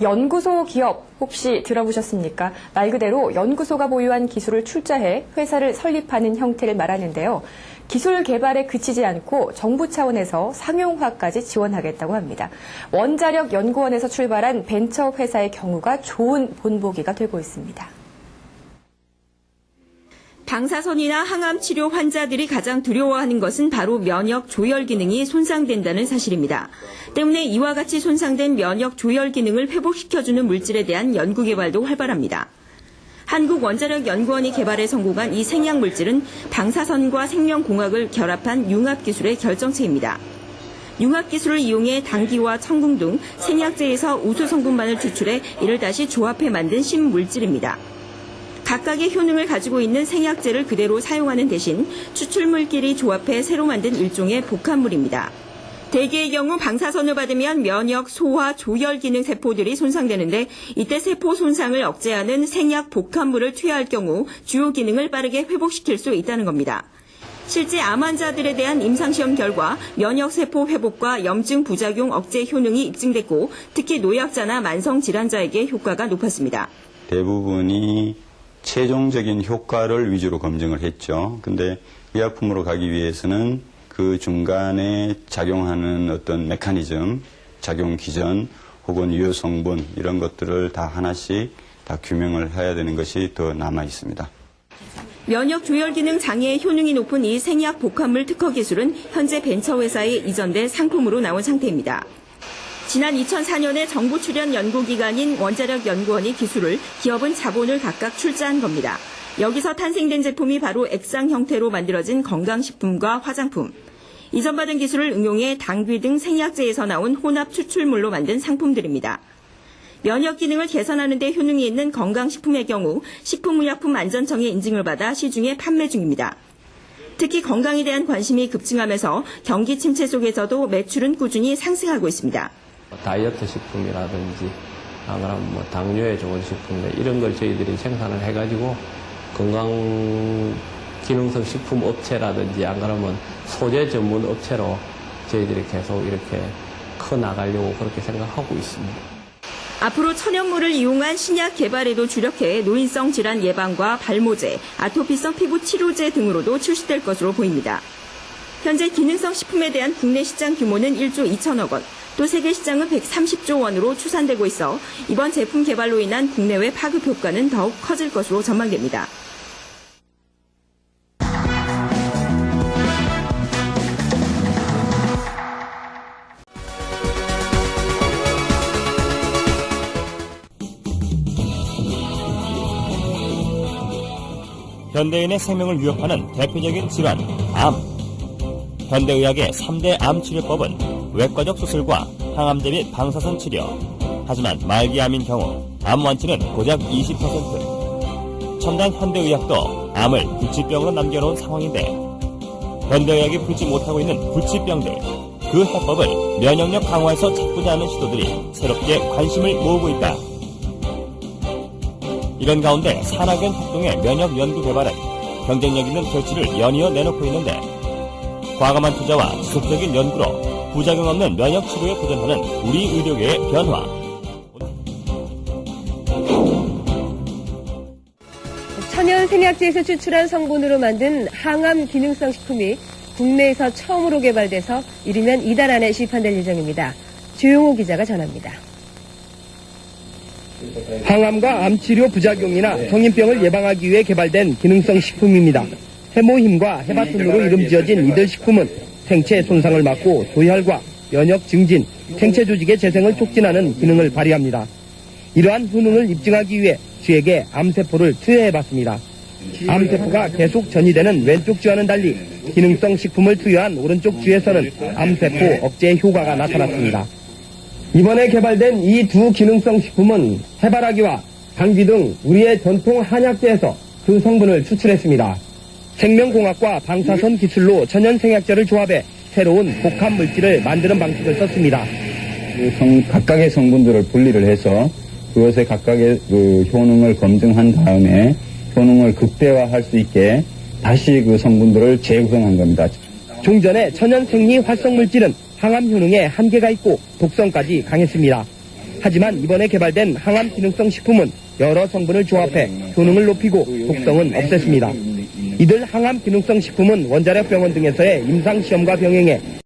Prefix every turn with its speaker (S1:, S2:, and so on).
S1: 연구소 기업 혹시 들어보셨습니까? 말 그대로 연구소가 보유한 기술을 출자해 회사를 설립하는 형태를 말하는데요. 기술 개발에 그치지 않고 정부 차원에서 상용화까지 지원하겠다고 합니다. 원자력 연구원에서 출발한 벤처 회사의 경우가 좋은 본보기가 되고 있습니다.
S2: 방사선이나 항암 치료 환자들이 가장 두려워하는 것은 바로 면역 조절 기능이 손상된다는 사실입니다. 때문에 이와 같이 손상된 면역 조절 기능을 회복시켜주는 물질에 대한 연구 개발도 활발합니다. 한국원자력연구원이 개발에 성공한 이 생약 물질은 방사선과 생명공학을 결합한 융합기술의 결정체입니다. 융합기술을 이용해 당귀와 청궁 등 생약제에서 우수 성분만을 추출해 이를 다시 조합해 만든 신물질입니다. 각각의 효능을 가지고 있는 생약제를 그대로 사용하는 대신 추출물끼리 조합해 새로 만든 일종의 복합물입니다. 대개의 경우 방사선을 받으면 면역, 소화, 조혈 기능 세포들이 손상되는데 이때 세포 손상을 억제하는 생약 복합물을 투여할 경우 주요 기능을 빠르게 회복시킬 수 있다는 겁니다. 실제 암 환자들에 대한 임상시험 결과 면역세포 회복과 염증 부작용 억제 효능이 입증됐고 특히 노약자나 만성질환자에게 효과가 높았습니다.
S3: 대부분이 최종적인 효과를 위주로 검증을 했죠. 근데 의약품으로 가기 위해서는 그 중간에 작용하는 어떤 메커니즘, 작용 기전 혹은 유효 성분 이런 것들을 다 하나씩 다 규명을 해야 되는 것이 더 남아 있습니다.
S2: 면역 조절 기능 장애의 효능이 높은 이 생약 복합물 특허 기술은 현재 벤처회사에 이전돼 상품으로 나온 상태입니다. 지난 2004년에 정부 출연 연구기관인 원자력연구원이 기술을, 기업은 자본을 각각 출자한 겁니다. 여기서 탄생된 제품이 바로 액상 형태로 만들어진 건강식품과 화장품. 이전받은 기술을 응용해 당귀 등 생약제에서 나온 혼합 추출물로 만든 상품들입니다. 면역 기능을 개선하는 데 효능이 있는 건강식품의 경우 식품의약품안전청의 인증을 받아 시중에 판매 중입니다. 특히 건강에 대한 관심이 급증하면서 경기 침체 속에서도 매출은 꾸준히 상승하고 있습니다.
S4: 다이어트 식품이라든지 아니면 당뇨에 좋은 식품 이런 걸 저희들이 생산을 해가지고 건강 기능성 식품 업체라든지 안 그러면 소재 전문 업체로 저희들이 계속 이렇게 커 나가려고 그렇게 생각하고 있습니다.
S2: 앞으로 천연물을 이용한 신약 개발에도 주력해 노인성 질환 예방과 발모제, 아토피성 피부 치료제 등으로도 출시될 것으로 보입니다. 현재 기능성 식품에 대한 국내 시장 규모는 1조 2천억 원, 또 세계 시장은 130조 원으로 추산되고 있어 이번 제품 개발로 인한 국내외 파급 효과는 더욱 커질 것으로 전망됩니다.
S5: 현대인의 생명을 위협하는 대표적인 질환, 암. 현대의학의 3대 암 치료법은 외과적 수술과 항암제 및 방사선 치료. 하지만 말기암인 경우 암 완치는 고작 20%. 첨단 현대의학도 암을 불치병으로 남겨놓은 상황인데 현대의학이 풀지 못하고 있는 불치병들. 그 해법을 면역력 강화에서 찾고자 하는 시도들이 새롭게 관심을 모으고 있다. 이런 가운데 산학연 협동의 면역 연구 개발은 경쟁력 있는 결실을 연이어 내놓고 있는데 과감한 투자와 지속적인 연구로 부작용 없는 면역 치료에 도전하는 우리 의료계의 변화.
S6: 천연 생약제에서 추출한 성분으로 만든 항암 기능성 식품이 국내에서 처음으로 개발돼서 이르면 이달 안에 시판될 예정입니다. 주용호 기자가 전합니다.
S7: 항암과 암치료 부작용이나 성인병을 예방하기 위해 개발된 기능성 식품입니다. 해모힘과 해바톤으로 이름 지어진 이들 식품은 생체 손상을 막고 조혈과 면역 증진, 생체 조직의 재생을 촉진하는 기능을 발휘합니다. 이러한 효능을 입증하기 위해 쥐에게 암세포를 투여해봤습니다. 암세포가 계속 전이되는 왼쪽 쥐와는 달리 기능성 식품을 투여한 오른쪽 쥐에서는 암세포 억제 효과가 나타났습니다. 이번에 개발된 이 두 기능성 식품은 해바라기와 당귀 등 우리의 전통 한약재에서 그 성분을 추출했습니다. 생명공학과 방사선 기술로 천연생약제를 조합해 새로운 복합 물질을 만드는 방식을 썼습니다.
S3: 각각의 성분들을 분리를 해서 그것의 각각의 그 효능을 검증한 다음에 효능을 극대화할 수 있게 다시 그 성분들을 재구성한 겁니다.
S7: 종전의 천연생리 활성물질은 항암 효능에 한계가 있고 독성까지 강했습니다. 하지만 이번에 개발된 항암 기능성 식품은 여러 성분을 조합해 효능을 높이고 독성은 없앴습니다. 이들 항암 기능성 식품은 원자력 병원 등에서의 임상 시험과 병행해